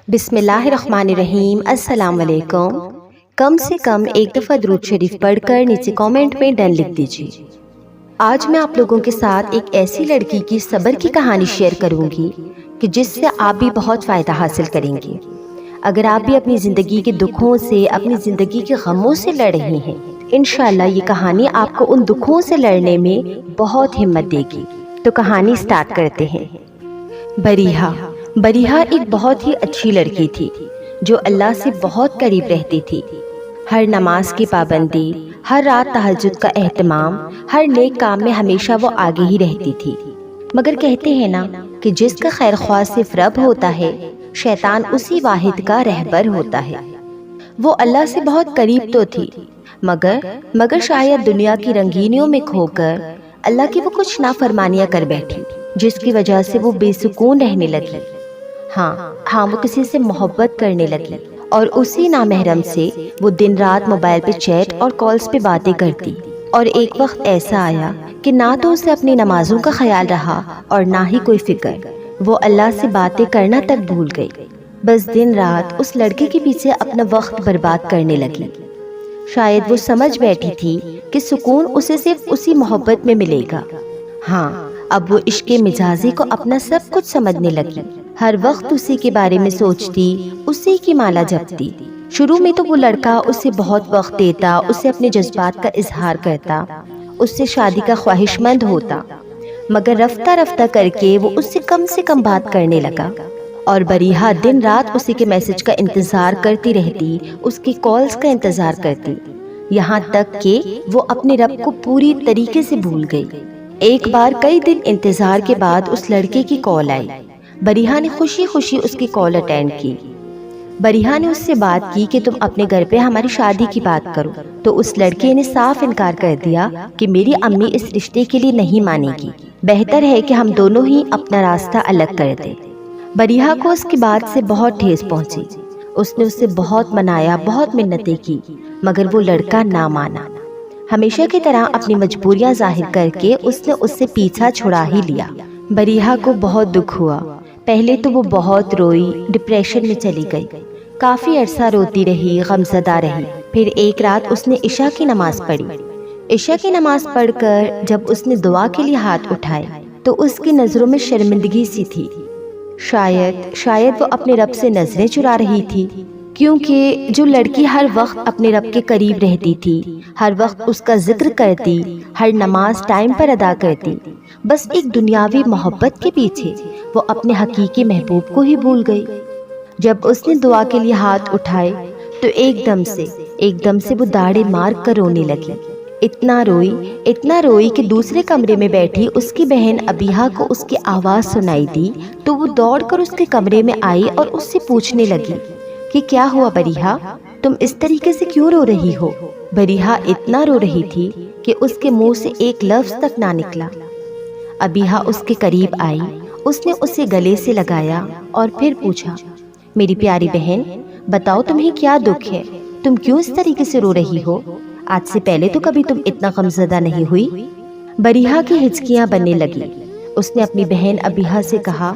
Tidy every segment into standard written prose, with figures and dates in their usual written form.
بسم اللہ الرحمن الرحیم۔ السلام علیکم۔ کم سے کم ایک دفعہ درود شریف پڑھ کر نیچے کامنٹ میں ڈن لکھ دیجیے۔ آج میں آپ لوگوں کے ساتھ ایک ایسی لڑکی کی صبر کی کہانی شیئر کروں گی کہ جس سے آپ بھی بہت فائدہ حاصل کریں گے۔ اگر آپ بھی اپنی زندگی کے دکھوں سے، اپنی زندگی کے غموں سے لڑ رہی ہیں، انشاءاللہ یہ کہانی آپ کو ان دکھوں سے لڑنے میں بہت ہمت دے گی۔ تو کہانی سٹارٹ کرتے ہیں۔ بریحہ ایک بہت ہی اچھی لڑکی تھی جو اللہ سے بہت قریب رہتی تھی۔ ہر نماز کی پابندی، ہر رات تہجد کا اہتمام، ہر نیک کام میں ہمیشہ وہ آگے ہی رہتی تھی۔ مگر کہتے ہیں نا کہ جس کا خیر خواہ صرف رب ہوتا ہے، شیطان اسی واحد کا رہبر ہوتا ہے۔ وہ اللہ سے بہت قریب تو تھی، مگر شاید دنیا کی رنگینیوں میں کھو کر اللہ کی وہ کچھ نافرمانیاں کر بیٹھی، جس کی وجہ سے وہ بے سکون رہنے لگی۔ ہاں وہ کسی سے محبت کرنے لگی اور اسی نامحرم سے وہ دن رات موبائل پہ چیٹ اور کالز پہ باتیں کرتی۔ اور ایک وقت ایسا آیا کہ نہ تو اسے اپنی نمازوں کا خیال رہا اور نہ ہی کوئی فکر، وہ اللہ سے باتیں کرنا تک بھول گئی۔ بس دن رات اس لڑکے کے پیچھے اپنا وقت برباد کرنے لگی۔ شاید وہ سمجھ بیٹھی تھی کہ سکون اسے صرف اسی محبت میں ملے گا۔ اب وہ عشق مجازی کو اپنا سب کچھ سمجھنے لگی۔ ہر وقت اسی کے بارے میں سوچتی، اسی کی مالا جپتی۔ شروع میں تو وہ لڑکا اس سے بہت وقت دیتا، اسے اپنے جذبات کا اظہار کرتا، اس سے شادی کا خواہش مند ہوتا، مگر رفتہ رفتہ کر کے وہ اس سے کم بات کرنے لگا۔ اور بریحہ دن رات اسی کے میسج کا انتظار کرتی رہتی، اس کی کالز کا انتظار کرتی، یہاں تک کہ وہ اپنے رب کو پوری طریقے سے بھول گئی۔ ایک بار کئی دن انتظار کے بعد اس لڑکے کی کال آئی۔ بریحہ نے خوشی خوشی اس کی کال اٹینڈ کی۔ بریحہ نے اس سے بات کی کہ تم اپنے گھر پہ ہماری شادی کی بات کرو، تو اس لڑکے نے صاف انکار کر دیا کہ میری امی اس رشتے کے لیے نہیں مانے گی، بہتر ہے کہ ہم دونوں ہی اپنا راستہ الگ کر دیں۔ بریحہ کو اس کی بات سے بہت ٹھیس پہنچی۔ اس نے اس سے بہت منایا، بہت منتیں کی، مگر وہ لڑکا نہ مانا۔ ہمیشہ کی طرح اپنی مجبوریاں ظاہر کر کے اس نے اس سے پیچھا چھڑا ہی لیا۔ بریحہ کو بہت دکھ ہوا۔ پہلے تو وہ بہت روئی، ڈپریشن میں چلی گئی، کافی عرصہ روتی رہی، غمزدہ رہی۔ پھر ایک رات اس نے عشاء کی نماز پڑھی۔ عشاء کی نماز پڑھ کر جب اس نے دعا کے لیے ہاتھ اٹھائے تو اس کی نظروں میں شرمندگی سی تھی۔ شاید وہ اپنے رب سے نظریں چرا رہی تھی، کیونکہ جو لڑکی ہر وقت اپنے رب کے قریب رہتی تھی، ہر وقت اس کا ذکر کرتی، ہر نماز ٹائم پر ادا کرتی، بس ایک دنیاوی محبت کے پیچھے وہ اپنے حقیقی محبوب کو ہی بھول گئی۔ جب اس نے دعا کے لیے ہاتھ اٹھائے تو ایک دم سے وہ داڑے مار کر رونے لگی۔ اتنا روئی کہ دوسرے کمرے میں بیٹھی اس کی بہن ابیحہ کو اس کی آواز سنائی دی، تو وہ دوڑ کر اس کے کمرے میں آئی اور اس سے پوچھنے لگی کہ کیا ہوا بریحہ، تم اس طریقے سے کیوں رو رہی ہو؟ بریحہ اتنا رو رہی تھی کہ اس کے منہ سے ایک لفظ تک نہ نکلا۔ ابیحہ اس کے قریب آئی، اس نے اسے گلے سے لگایا اور پھر پوچھا، میری پیاری بہن بتاؤ تمہیں کیا دکھ ہے، تم کیوں اس طریقے سے رو رہی ہو؟ آج سے پہلے تو کبھی تم اتنا غمزدہ نہیں ہوئی۔ بریحہ کی ہچکیاں بننے لگی۔ اس نے اپنی بہن ابیحہ سے کہا،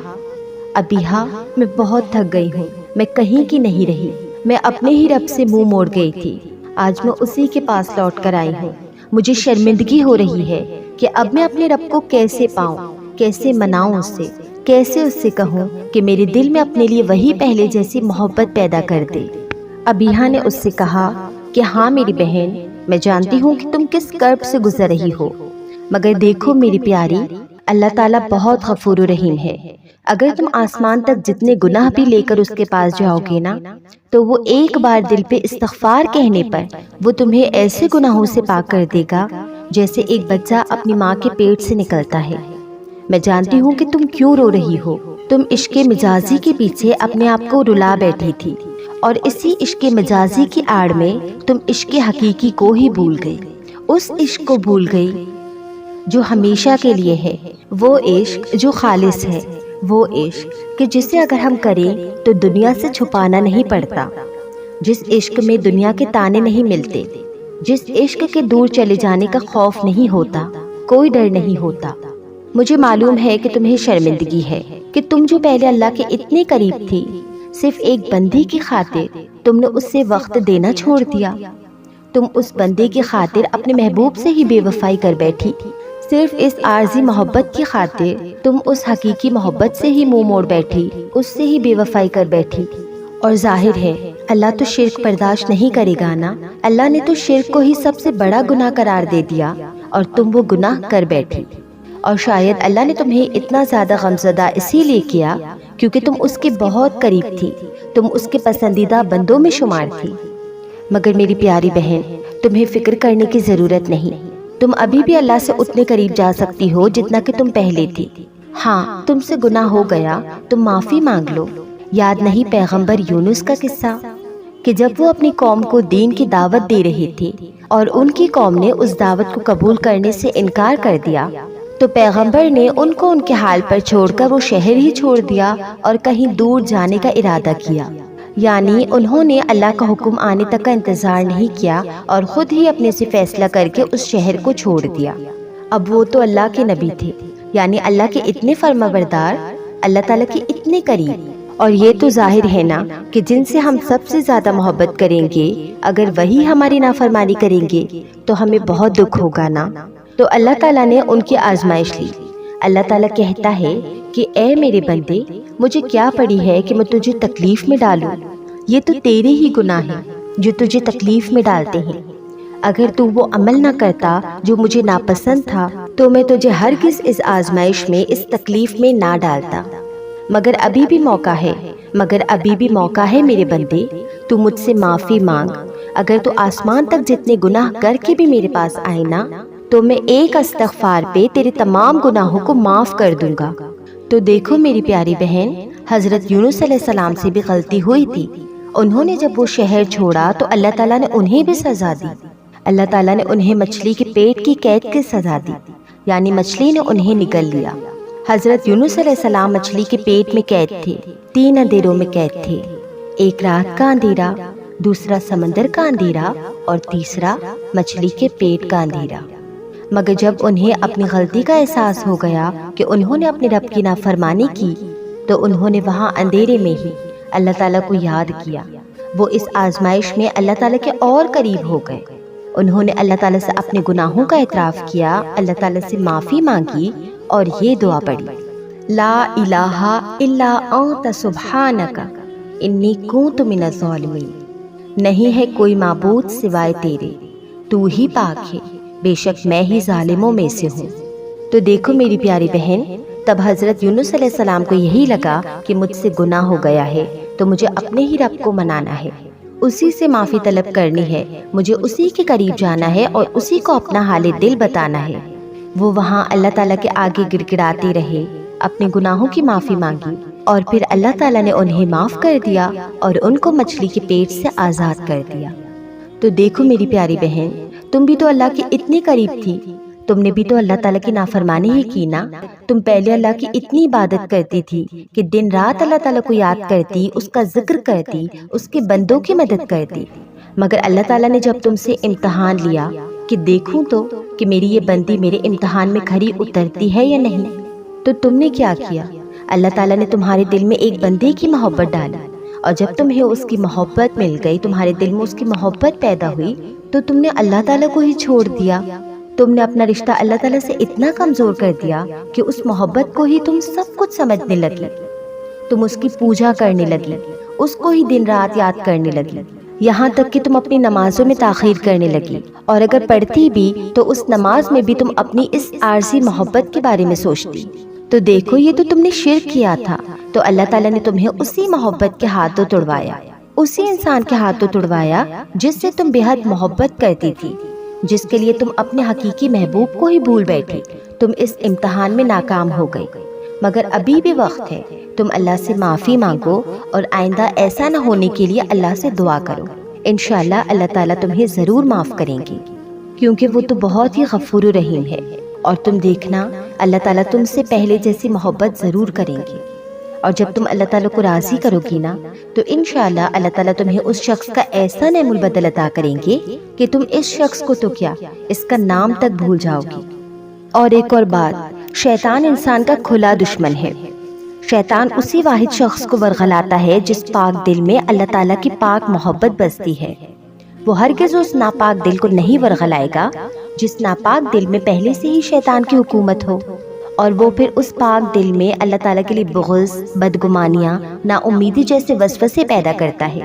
ابیحہ میں بہت تھک گئی ہوں، میں کہیں کی نہیں رہی، میں اپنے ہی رب سے منہ موڑ گئی تھی، آج میں اسی کے پاس لوٹ کر آئی ہوں۔ مجھے شرمندگی ہو رہی ہے کہ اب میں اپنے رب کو کیسے پاؤں، کیسے مناؤں اسے، کیسے اس سے کہوں کہ میرے دل میں اپنے لیے وہی پہلے جیسی محبت پیدا کر دے۔ ابیحہ نے اس سے کہا کہ ہاں میری بہن، میں جانتی ہوں کہ تم کس کرب سے گزر رہی ہو، مگر دیکھو میری پیاری، اللہ تعالیٰ بہت غفور و رحیم ہے۔ اگر تم آسمان تک جتنے گناہ بھی لے کر اس کے پاس جاؤ گے نا، تو وہ ایک بار دل پہ استغفار کہنے پر وہ تمہیں ایسے گناہوں سے پاک کر دے گا جیسے ایک بچہ اپنی ماں کے پیٹ سے نکلتا ہے۔ میں جانتی ہوں کہ تم کیوں رو رہی ہو، تم عشق مجازی کے پیچھے اپنے آپ کو رلا بیٹھی تھی، اور اسی عشق مجازی کی آڑ میں تم عشق حقیقی کو ہی بھول گئی، اس عشق کو بھول گئی جو ہمیشہ کے لیے ہے، وہ عشق جو خالص ہے، وہ عشق کہ جسے اگر ہم کریں تو دنیا سے چھپانا نہیں پڑتا، جس عشق میں دنیا کے تانے نہیں ملتے، جس عشق کے دور چلے جانے کا خوف نہیں ہوتا، کوئی ڈر نہیں ہوتا۔ مجھے معلوم ہے کہ تمہیں شرمندگی ہے کہ تم جو پہلے اللہ کے اتنے قریب تھی، صرف ایک بندی کی خاطر تم نے اس سے وقت دینا چھوڑ دیا۔ تم اس بندے کی خاطر اپنے محبوب سے ہی بے وفائی کر بیٹھی۔ صرف اس عارضی محبت کی خاطر تم اس حقیقی محبت سے ہی منہ موڑ بیٹھی، اس سے ہی بے وفائی کر بیٹھی۔ اور ظاہر ہے اللہ تو شرک برداشت نہیں کرے گا نا۔ اللہ نے تو شرک کو ہی سب سے بڑا گناہ قرار دے دیا اور تم وہ گناہ کر بیٹھی۔ اور شاید اللہ نے تمہیں اتنا زیادہ غمزدہ اسی لیے کیا کیونکہ تم اس کے بہت قریب تھی، تم اس کے پسندیدہ بندوں میں شمار تھی۔ مگر میری پیاری بہن، تمہیں فکر کرنے کی ضرورت نہیں۔ تم ابھی بھی اللہ سے اتنے قریب جا سکتی ہو جتنا کہ تم پہلے تھی۔ ہاں، تم سے گناہ ہو گیا، تم معافی مانگ لو۔ یاد نہیں پیغمبر یونس کا قصہ کہ جب وہ اپنی قوم کو دین کی دعوت دے رہے تھے اور ان کی قوم نے اس دعوت کو قبول کرنے سے انکار کر دیا، تو پیغمبر نے ان کو ان کے حال پر چھوڑ کر وہ شہر ہی چھوڑ دیا اور کہیں دور جانے کا ارادہ کیا۔ یعنی انہوں نے اللہ کا حکم آنے تک کا انتظار نہیں کیا اور خود ہی اپنے سے فیصلہ کر کے اس شہر کو چھوڑ دیا۔ اب وہ تو اللہ کے نبی تھے، یعنی اللہ کے اتنے فرمانبردار، اللہ تعالیٰ کے اتنے قریب۔ اور یہ تو ظاہر ہے نا کہ جن سے ہم سب سے زیادہ محبت کریں گے اگر وہی ہماری نافرمانی کریں گے تو ہمیں بہت دکھ ہوگا نا۔ تو اللہ تعالیٰ نے ان کی آزمائش لی۔ اللہ تعالیٰ کہتا ہے کہ اے میرے بندے، مجھے کیا پڑی ہے کہ میں تجھے تکلیف میں ڈالوں؟ یہ تو تیرے ہی گناہ ہیں جو تجھے تکلیف میں ڈالتے ہیں۔ اگر تو وہ عمل نہ کرتا جو مجھے ناپسند تھا تو میں تجھے ہرگز اس آزمائش میں، اس تکلیف میں نہ ڈالتا۔ مگر ابھی بھی موقع ہے میرے بندے، تو مجھ سے معافی مانگ۔ اگر تو آسمان تک جتنے گناہ کر کے بھی میرے پاس آئے نا تو میں ایک استغفار پہ تیرے تمام گناہوں کو معاف کر دوں گا۔ تو دیکھو میری پیاری بہن، حضرت یونس علیہ السلام سے بھی غلطی ہوئی تھی۔ انہوں نے جب وہ شہر چھوڑا تو اللہ تعالیٰ نے انہیں بھی سزا دی۔ اللہ تعالیٰ نے انہیں مچھلی کے پیٹ کی قید کی سزا دی، یعنی مچھلی نے انہیں نگل لیا۔ حضرت یونس علیہ السلام مچھلی کے پیٹ میں قید تھے، 3 اندھیروں میں قید تھے، ایک رات کا اندھیرا، دوسرا سمندر کا اندھیرا اور تیسرا مچھلی کے پیٹ کا اندھیرا۔ مگر جب انہیں اپنی غلطی کا احساس ہو گیا کہ انہوں نے اپنے رب کی نافرمانی کی تو انہوں نے وہاں اندھیرے میں ہی اللہ تعالیٰ کو یاد کیا۔ وہ اس آزمائش میں اللہ تعالیٰ کے اور قریب ہو گئے۔ انہوں نے اللہ تعالیٰ سے اپنے گناہوں کا اعتراف کیا، اللہ تعالیٰ سے معافی مانگی اور یہ دعا پڑھی، لا الہ الا انت سبحانک انی کنت من الظالمین۔ نہیں ہے کوئی معبود سوائے تیرے، تو ہی پاک ہے، بے شک میں ہی ظالموں میں سے ہوں۔ تو دیکھو میری پیاری بہن، تب حضرت یونس علیہ السلام کو یہی لگا کہ مجھ سے گناہ ہو گیا ہے تو مجھے اپنے ہی رب کو منانا ہے، اسی سے معافی طلب کرنی ہے، مجھے اسی کے قریب جانا ہے اور اسی کو اپنا حال دل بتانا ہے۔ وہ وہاں اللہ تعالیٰ کے آگے گڑگڑاتے رہے، اپنے گناہوں کی معافی مانگی اور پھر اللہ تعالیٰ نے انہیں معاف کر دیا اور ان کو مچھلی کے پیٹ سے آزاد کر دیا۔ تو دیکھو میری پیاری بہن، تم بھی تو اللہ کے اتنی قریب تھی، تم نے بھی تو اللہ تعالیٰ کی نافرمانی ہی کی نا۔ تم پہلے اللہ کی اتنی عبادت کرتی تھی کہ دن رات اللہ تعالیٰ کو یاد کرتی، اس کا ذکر کرتی، اس کے بندوں کی مدد کرتی۔ مگر اللہ تعالیٰ نے جب تم سے امتحان لیا کہ دیکھوں تو کہ میری یہ بندی میرے امتحان میں کھری اترتی ہے یا نہیں، تو تم نے کیا کیا؟ اللہ تعالیٰ نے تمہارے دل میں ایک بندے کی محبت ڈالی، اور جب تمہیں اس کی محبت مل گئی، تمہارے دل میں اس کی محبت پیدا ہوئی، تو تم نے اللہ تعالیٰ کو ہی چھوڑ دیا۔ تم نے اپنا رشتہ اللہ تعالیٰ سے اتنا کمزور کر دیا کہ اس محبت کو ہی تم سب کچھ سمجھنے لگی، تم اس کی پوجا کرنے لگی، اس کو ہی دن رات یاد کرنے لگی، یہاں تک کہ تم اپنی نمازوں میں تاخیر کرنے لگی، اور اگر پڑھتی بھی تو اس نماز میں بھی تم اپنی اس عارضی محبت کے بارے میں سوچتی۔ تو دیکھو یہ تو تم نے شرک کیا تھا، تو اللہ تعالیٰ نے تمہیں اسی محبت کے ہاتھوں توڑوایا، اسی انسان کے ہاتھوں توڑوایا جس سے تم بے حد محبت کرتی تھی، جس کے لیے تم اپنے حقیقی محبوب کو ہی بھول بیٹھی۔ تم اس امتحان میں ناکام ہو گئی، مگر ابھی بھی وقت ہے، تم اللہ سے معافی مانگو اور آئندہ ایسا نہ ہونے کے لیے اللہ سے دعا کرو۔ انشاءاللہ اللہ تعالیٰ تمہیں ضرور معاف کریں گے، کیونکہ وہ تو بہت ہی غفور و رحیم ہے، اور تم دیکھنا اللہ تعالیٰ تم سے پہلے جیسی محبت ضرور کریں گے۔ اور جب تم اللہ تعالیٰ کو راضی کرو گی نا تو انشاءاللہ اللہ تعالیٰ تمہیں اس شخص کا ایسا نعم البدل عطا کریں گے کہ تم اس شخص کو تو کیا، اس کا نام تک بھول جاؤ گی۔ اور ایک اور بات، شیطان انسان کا کھلا دشمن ہے۔ شیطان اسی واحد شخص کو ورغلاتا ہے جس پاک دل میں اللہ تعالیٰ کی پاک محبت بستی ہے۔ وہ ہرگز اس ناپاک دل کو نہیں ورغلائے گا جس ناپاک دل میں پہلے سے ہی شیطان کی حکومت ہو، اور وہ پھر اس پاک دل میں اللہ تعالیٰ کے لیے بغض، بدگمانیاں، نا امیدی جیسے وسوسے پیدا کرتا ہے،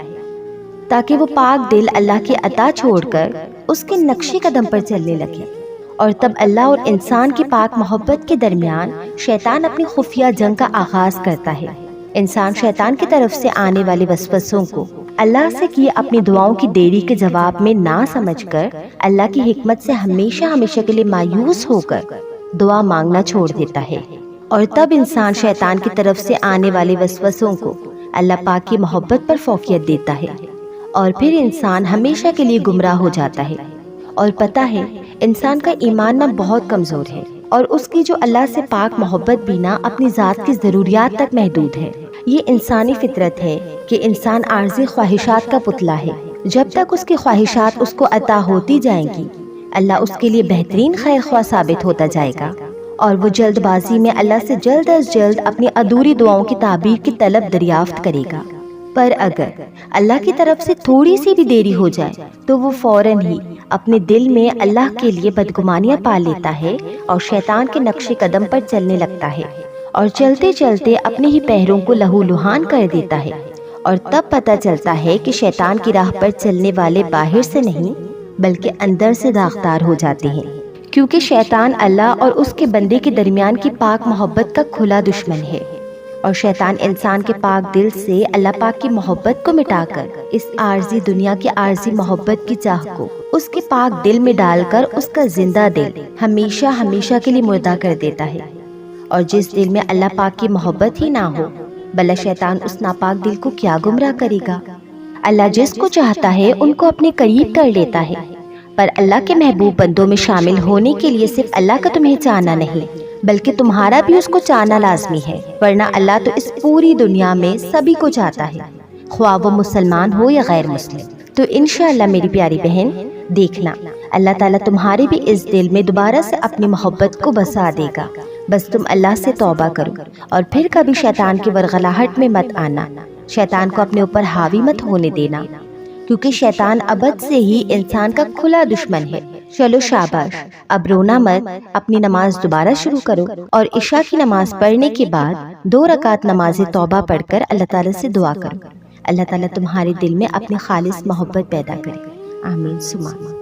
تاکہ وہ پاک دل اللہ کی عطا چھوڑ کر اس کے نقش قدم پر چلنے لگے۔ اور تب اللہ اور انسان کی پاک محبت کے درمیان شیطان اپنی خفیہ جنگ کا آغاز کرتا ہے۔ انسان شیطان کی طرف سے آنے والے وسوسوں کو اللہ سے کی اپنی دعاؤں کی دیری کے جواب میں نہ سمجھ کر اللہ کی حکمت سے ہمیشہ ہمیشہ کے لیے مایوس ہو کر دعا مانگنا چھوڑ دیتا ہے، اور تب انسان شیطان کی طرف سے آنے والے وسوسوں کو اللہ پاک کی محبت پر فوقیت دیتا ہے، اور پھر انسان ہمیشہ کے لیے گمراہ ہو جاتا ہے۔ اور پتہ ہے انسان کا ایمان نہ بہت کمزور ہے، اور اس کی جو اللہ سے پاک محبت بھی نہ اپنی ذات کی ضروریات تک محدود ہے۔ یہ انسانی فطرت ہے کہ انسان عارضی خواہشات کا پتلا ہے۔ جب تک اس کی خواہشات اس کو عطا ہوتی جائیں گی، اللہ اس کے لیے بہترین خیر خواہ ثابت ہوتا جائے گا، اور وہ جلد بازی میں اللہ سے جلد از جلد اپنی ادھوری دعاؤں کی تعبیر کی طلب دریافت کرے گا۔ پر اگر اللہ کی طرف سے تھوڑی سی بھی دیری ہو جائے تو وہ فوراً ہی اپنے دل میں اللہ کے لیے بدگمانیاں پال لیتا ہے اور شیطان کے نقش قدم پر چلنے لگتا ہے، اور چلتے چلتے اپنے ہی پیروں کو لہو لہان کر دیتا ہے۔ اور تب پتہ چلتا ہے کہ شیطان کی راہ پر چلنے والے باہر سے نہیں بلکہ اندر سے داغدار ہو جاتے ہیں، کیونکہ شیطان اللہ اور اس کے بندے کے درمیان کی پاک محبت کا کھلا دشمن ہے، اور شیطان انسان کے پاک دل سے اللہ پاک کی محبت کو مٹا کر اس عارضی دنیا کی عارضی محبت کی چاہ کو اس کے پاک دل میں ڈال کر اس کا زندہ دل ہمیشہ ہمیشہ کے لیے مردہ کر دیتا ہے۔ اور جس دل میں اللہ پاک کی محبت ہی نہ ہو، بھلا شیطان اس ناپاک دل کو کیا گمراہ کرے گا؟ اللہ جس کو چاہتا ہے ان کو اپنے قریب کر لیتا ہے، پر اللہ کے محبوب بندوں میں شامل ہونے کے لیے صرف اللہ کا تمہیں چاہنا نہیں بلکہ تمہارا بھی اس کو چاہنا لازمی ہے، ورنہ اللہ تو اس پوری دنیا میں سبھی کو چاہتا ہے، خواہ وہ مسلمان ہو یا غیر مسلم۔ تو انشاءاللہ میری پیاری بہن، دیکھنا اللہ تعالیٰ تمہارے بھی اس دل میں دوبارہ سے اپنی محبت کو بسا دے گا، بس تم اللہ سے توبہ کرو اور پھر کبھی شیطان کی ورغلاہٹ میں مت آنا، شیطان کو اپنے اوپر حاوی مت ہونے دینا، کیونکہ شیطان ابد سے ہی انسان کا کھلا دشمن ہے۔ چلو شاباش، اب رونا مت، اپنی نماز دوبارہ شروع کرو، اور عشاء کی نماز پڑھنے کے بعد 2 رکعت نماز توبہ پڑھ کر اللہ تعالیٰ سے دعا کرو۔ اللہ تعالیٰ تمہارے دل میں اپنی خالص محبت پیدا کرے۔ آمین ثم آمین۔